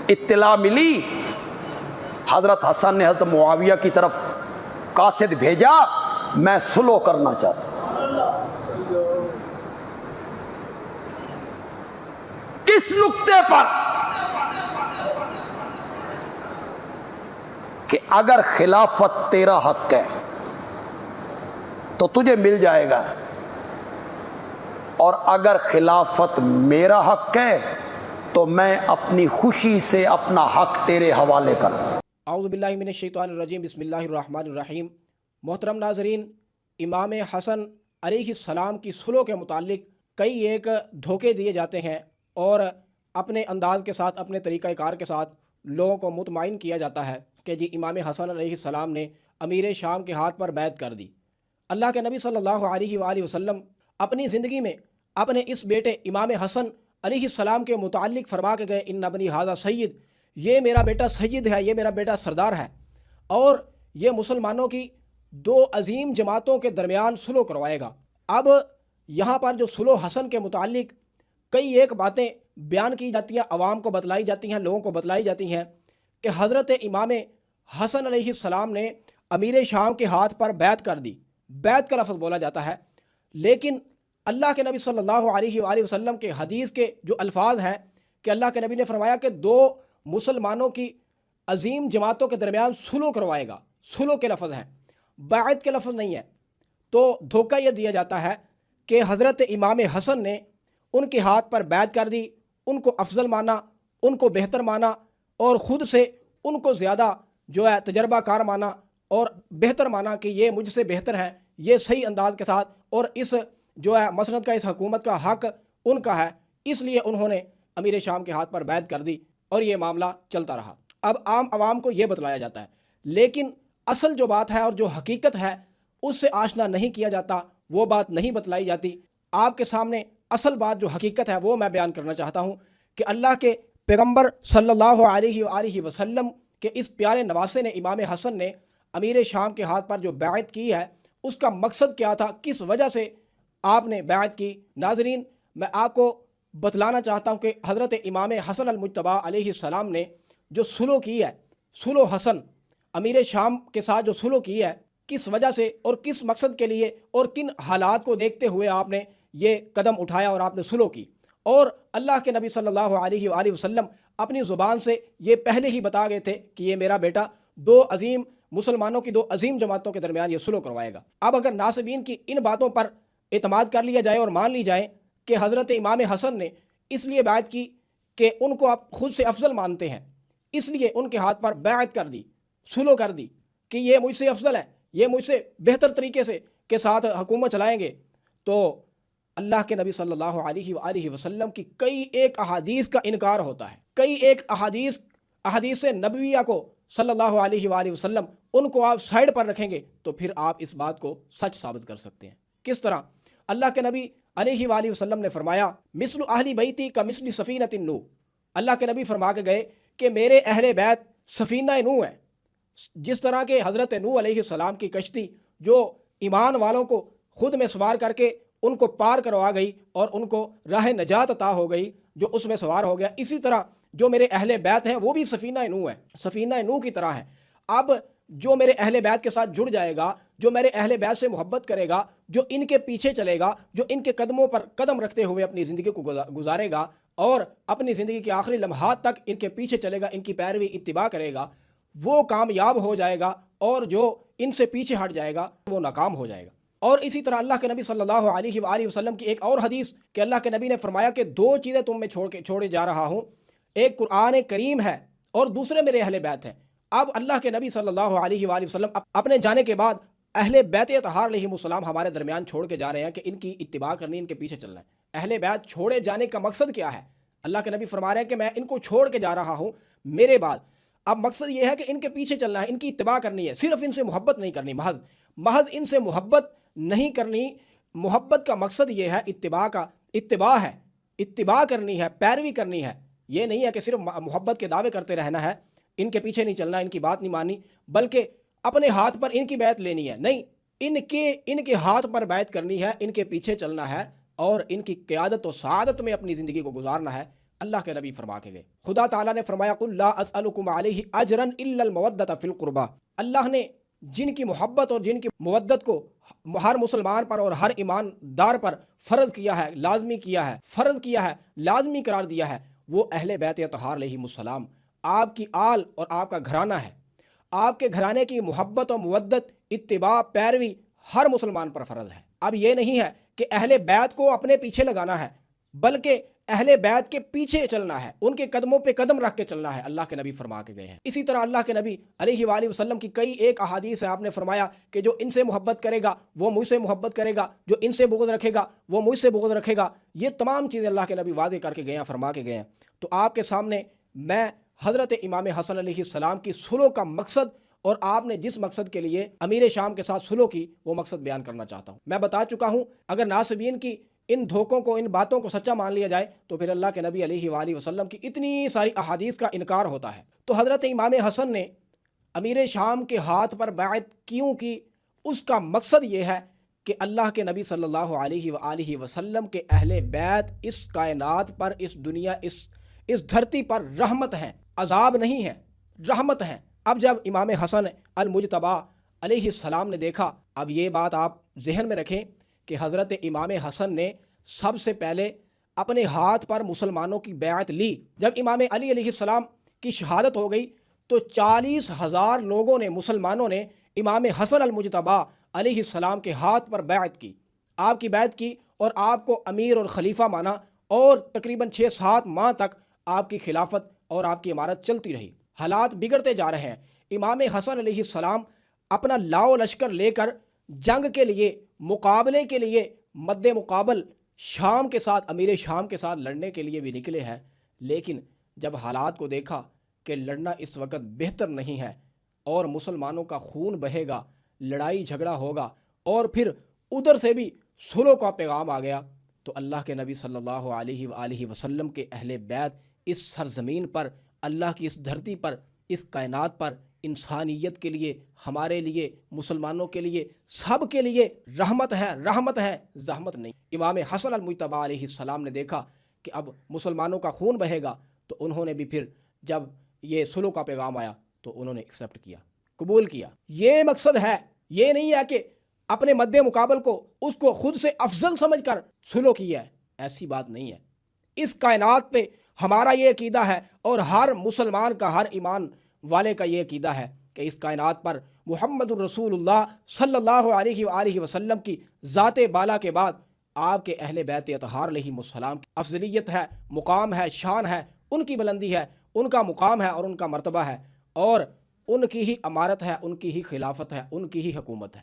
اطلاع ملی، حضرت حسن نے حضرت معاویہ کی طرف قاصد بھیجا، میں صلح کرنا چاہتا ہوں۔ کس نقطے پر؟ کہ اگر خلافت تیرا حق ہے تو تجھے مل جائے گا، اور اگر خلافت میرا حق ہے تو میں اپنی خوشی سے اپنا حق تیرے حوالے کروں۔ اعوذ باللہ من الشیطان الرجیم، بسم اللہ الرحمن الرحیم۔ محترم ناظرین، امام حسن علیہ السلام کی صلح کے متعلق کئی ایک دھوکے دیے جاتے ہیں، اور اپنے انداز کے ساتھ، اپنے طریقہ کار کے ساتھ لوگوں کو مطمئن کیا جاتا ہے کہ جی امام حسن علیہ السلام نے امیر شام کے ہاتھ پر بیعت کر دی۔ اللہ کے نبی صلی اللہ علیہ وآلہ وسلم اپنی زندگی میں اپنے اس بیٹے امام حسن علیہ السلام کے متعلق فرما کے گئے، ان ابنی ھذا سید، یہ میرا بیٹا سید ہے، یہ میرا بیٹا سردار ہے، اور یہ مسلمانوں کی دو عظیم جماعتوں کے درمیان صلح کروائے گا۔ اب یہاں پر جو صلح حسن کے متعلق کئی ایک باتیں بیان کی جاتی ہیں، عوام کو بتلائی جاتی ہیں، لوگوں کو بتلائی جاتی ہیں کہ حضرت امام حسن علیہ السلام نے امیر شام کے ہاتھ پر بیعت کر دی۔ بیعت کا لفظ بولا جاتا ہے، لیکن اللہ کے نبی صلی اللہ علیہ وآلہ وسلم کے حدیث کے جو الفاظ ہیں کہ اللہ کے نبی نے فرمایا کہ دو مسلمانوں کی عظیم جماعتوں کے درمیان صلح کروائے گا، صلح کے لفظ ہیں، بیعت کے لفظ نہیں ہے۔ تو دھوکہ یہ دیا جاتا ہے کہ حضرت امام حسن نے ان کے ہاتھ پر بیعت کر دی، ان کو افضل مانا، ان کو بہتر مانا، اور خود سے ان کو زیادہ جو ہے تجربہ کار مانا اور بہتر مانا کہ یہ مجھ سے بہتر ہیں، یہ صحیح انداز کے ساتھ، اور اس جو ہے مسند کا، اس حکومت کا حق ان کا ہے، اس لیے انہوں نے امیر شام کے ہاتھ پر بیعت کر دی، اور یہ معاملہ چلتا رہا۔ اب عام عوام کو یہ بتلایا جاتا ہے، لیکن اصل جو بات ہے اور جو حقیقت ہے اس سے آشنا نہیں کیا جاتا، وہ بات نہیں بتلائی جاتی۔ آپ کے سامنے اصل بات جو حقیقت ہے وہ میں بیان کرنا چاہتا ہوں کہ اللہ کے پیغمبر صلی اللہ علیہ وآلہ وسلم کے اس پیارے نواسے نے، امام حسن نے امیر شام کے ہاتھ پر جو بیعت کی ہے، اس کا مقصد کیا تھا، کس وجہ سے آپ نے بیعت کی۔ ناظرین، میں آپ کو بتلانا چاہتا ہوں کہ حضرت امام حسن المجتبیٰ علیہ السلام نے جو صلح کی ہے، صلح حسن، امیر شام کے ساتھ جو صلح کی ہے، کس وجہ سے اور کس مقصد کے لیے اور کن حالات کو دیکھتے ہوئے آپ نے یہ قدم اٹھایا اور آپ نے صلح کی۔ اور اللہ کے نبی صلی اللہ علیہ وآلہ وسلم اپنی زبان سے یہ پہلے ہی بتا گئے تھے کہ یہ میرا بیٹا دو عظیم مسلمانوں کی دو عظیم جماعتوں کے درمیان یہ صلح کروائے گا۔ اب اگر ناصبین کی ان باتوں پر اعتماد کر لیا جائے اور مان لی جائے کہ حضرت امام حسن نے اس لیے بیعت کی کہ ان کو آپ خود سے افضل مانتے ہیں، اس لیے ان کے ہاتھ پر بیعت کر دی، صلح کر دی کہ یہ مجھ سے افضل ہے، یہ مجھ سے بہتر طریقے سے کے ساتھ حکومت چلائیں گے، تو اللہ کے نبی صلی اللہ علیہ وآلہ وسلم کی کئی ایک احادیث کا انکار ہوتا ہے، کئی ایک احادیث نبویہ کو صلی اللہ علیہ وآلہ وسلم ان کو آپ سائڈ پر رکھیں گے تو پھر آپ اس بات کو سچ ثابت کر سکتے ہیں۔ کس طرح؟ اللہ کے نبی علیہ وآلہ وسلم نے فرمایا، مثل اہل بیتی کا مثل سفینۃ نوح، اللہ کے نبی فرما کے گئے کہ میرے اہل بیت سفینہ نوح ہے، جس طرح کہ حضرت نوح علیہ السلام کی کشتی جو ایمان والوں کو خود میں سوار کر کے ان کو پار کروا گئی اور ان کو راہ نجات عطا ہو گئی جو اس میں سوار ہو گیا، اسی طرح جو میرے اہل بیت ہیں وہ بھی سفینہ نوح ہے، سفینہ نوح کی طرح ہے۔ اب جو میرے اہل بیت کے ساتھ جڑ جائے گا، جو میرے اہل بیت سے محبت کرے گا، جو ان کے پیچھے چلے گا، جو ان کے قدموں پر قدم رکھتے ہوئے اپنی زندگی کو گزارے گا اور اپنی زندگی کے آخری لمحات تک ان کے پیچھے چلے گا، ان کی پیروی اتباع کرے گا، وہ کامیاب ہو جائے گا، اور جو ان سے پیچھے ہٹ جائے گا وہ ناکام ہو جائے گا۔ اور اسی طرح اللہ کے نبی صلی اللہ علیہ وآلہ وسلم کی ایک اور حدیث کہ اللہ کے نبی نے فرمایا کہ دو چیزیں تم میں چھوڑے جا رہا ہوں، ایک قرآن کریم ہے اور دوسرے میرے اہل بیت ہیں۔ اب اللہ کے نبی صلی اللہ علیہ وآلہ وسلم اپنے جانے کے بعد اہل بیت اطہار علیہم السلام ہمارے درمیان چھوڑ کے جا رہے ہیں کہ ان کی اتباع کرنی، ان کے پیچھے چلنا ہے۔ اہل بیت چھوڑے جانے کا مقصد کیا ہے؟ اللہ کے نبی فرما رہے ہیں کہ میں ان کو چھوڑ کے جا رہا ہوں میرے بعد، اب مقصد یہ ہے کہ ان کے پیچھے چلنا ہے، ان کی اتباع کرنی ہے، صرف ان سے محبت نہیں کرنی، محض ان سے محبت نہیں کرنی۔ محبت کا مقصد یہ ہے، اتباع ہے، اتباع کرنی ہے، پیروی کرنی ہے۔ یہ نہیں ہے کہ صرف محبت کے دعوے کرتے رہنا ہے، ان کے پیچھے نہیں چلنا، ان کی بات نہیں ماننی، بلکہ اپنے ہاتھ پر ان کی بیعت لینی ہے، نہیں، ان کے ہاتھ پر بیعت کرنی ہے، ان کے پیچھے چلنا ہے اور ان کی قیادت و سعادت میں اپنی زندگی کو گزارنا ہے۔ اللہ کے نبی فرما کے گئے۔ خدا تعالیٰ نے فرمایا قل لا اسألکم علیہ اجرا الا المودۃ فی القربى، اللہ نے جن کی محبت اور جن کی مودت کو ہر مسلمان پر اور ہر ایماندار پر فرض کیا ہے، لازمی کیا ہے، فرض کیا ہے، لازمی قرار دیا ہے، وہ اہل بیت اطہار علیہم السلام، آپ کی آل اور آپ کا گھرانہ ہے۔ آپ کے گھرانے کی محبت اور مودت، اتباع، پیروی ہر مسلمان پر فرض ہے۔ اب یہ نہیں ہے کہ اہل بیت کو اپنے پیچھے لگانا ہے، بلکہ اہل بیت کے پیچھے چلنا ہے، ان کے قدموں پہ قدم رکھ کے چلنا ہے، اللہ کے نبی فرما کے گئے ہیں۔ اسی طرح اللہ کے نبی علیہ وآلہ وسلم کی کئی ایک احادیث ہیں، آپ نے فرمایا کہ جو ان سے محبت کرے گا وہ مجھ سے محبت کرے گا، جو ان سے بغض رکھے گا وہ مجھ سے بغض رکھے گا۔ یہ تمام چیزیں اللہ کے نبی واضح کر کے گئے ہیں، فرما کے گئے ہیں۔ تو آپ کے سامنے میں حضرت امام حسن علیہ السلام کی صلح کا مقصد اور آپ نے جس مقصد کے لیے امیر شام کے ساتھ صلح کی وہ مقصد بیان کرنا چاہتا ہوں۔ میں بتا چکا ہوں اگر ناصبین کی ان دھوکوں کو، ان باتوں کو سچا مان لیا جائے تو پھر اللہ کے نبی علیہ وآلہ وسلم کی اتنی ساری احادیث کا انکار ہوتا ہے۔ تو حضرت امام حسن نے امیر شام کے ہاتھ پر بیعت کیوں کی؟ اس کا مقصد یہ ہے کہ اللہ کے نبی صلی اللہ علیہ وآلہ وسلم کے اہل بیت اس کائنات پر، اس دنیا، اس دھرتی پر رحمت ہیں، عذاب نہیں ہے، رحمت ہیں۔ اب جب امام حسن المجتبی علیہ السلام نے دیکھا، اب یہ بات آپ ذہن میں رکھیں کہ حضرت امام حسن نے سب سے پہلے اپنے ہاتھ پر مسلمانوں کی بیعت لی۔ جب امام علی علیہ السلام کی شہادت ہو گئی تو 40,000 لوگوں نے، مسلمانوں نے امام حسن المجتبی علیہ السلام کے ہاتھ پر بیعت کی، آپ کی بیعت کی اور آپ کو امیر اور خلیفہ مانا، اور تقریباً 6-7 ماہ تک آپ کی خلافت اور آپ کی امارت چلتی رہی۔ حالات بگڑتے جا رہے ہیں، امام حسن علیہ السلام اپنا لاؤ لشکر لے کر جنگ کے لیے، مقابلے کے لیے مد مقابل شام کے ساتھ، امیر شام کے ساتھ لڑنے کے لیے بھی نکلے ہیں، لیکن جب حالات کو دیکھا کہ لڑنا اس وقت بہتر نہیں ہے اور مسلمانوں کا خون بہے گا، لڑائی جھگڑا ہوگا اور پھر ادھر سے بھی صلح کا پیغام آ گیا، تو اللہ کے نبی صلی اللہ علیہ وآلہ وسلم کے اہل بیت اس سرزمین پر، اللہ کی اس دھرتی پر، اس کائنات پر انسانیت کے لیے، ہمارے لیے، مسلمانوں کے لیے، سب کے لیے رحمت ہے، رحمت ہے، زحمت نہیں۔ امام حسن المجتبی علیہ السلام نے دیکھا کہ اب مسلمانوں کا خون بہے گا، تو انہوں نے بھی پھر جب یہ صلح کا پیغام آیا تو انہوں نے ایکسیپٹ کیا، قبول کیا۔ یہ مقصد ہے، یہ نہیں ہے کہ اپنے مد مقابل کو، اس کو خود سے افضل سمجھ کر صلح کیا ہے، ایسی بات نہیں ہے۔ اس کائنات پہ ہمارا یہ عقیدہ ہے اور ہر مسلمان کا، ہر ایمان والے کا یہ عقیدہ ہے کہ اس کائنات پر محمد الرسول اللہ صلی اللہ علیہ وآلہ وسلم کی ذات بالا کے بعد آپ کے اہل بیت اطہار علیہم السلام کی افضلیت ہے، مقام ہے، شان ہے، ان کی بلندی ہے، ان کا مقام ہے اور ان کا مرتبہ ہے، اور ان کی ہی امارت ہے، ان کی ہی خلافت ہے، ان کی ہی حکومت ہے۔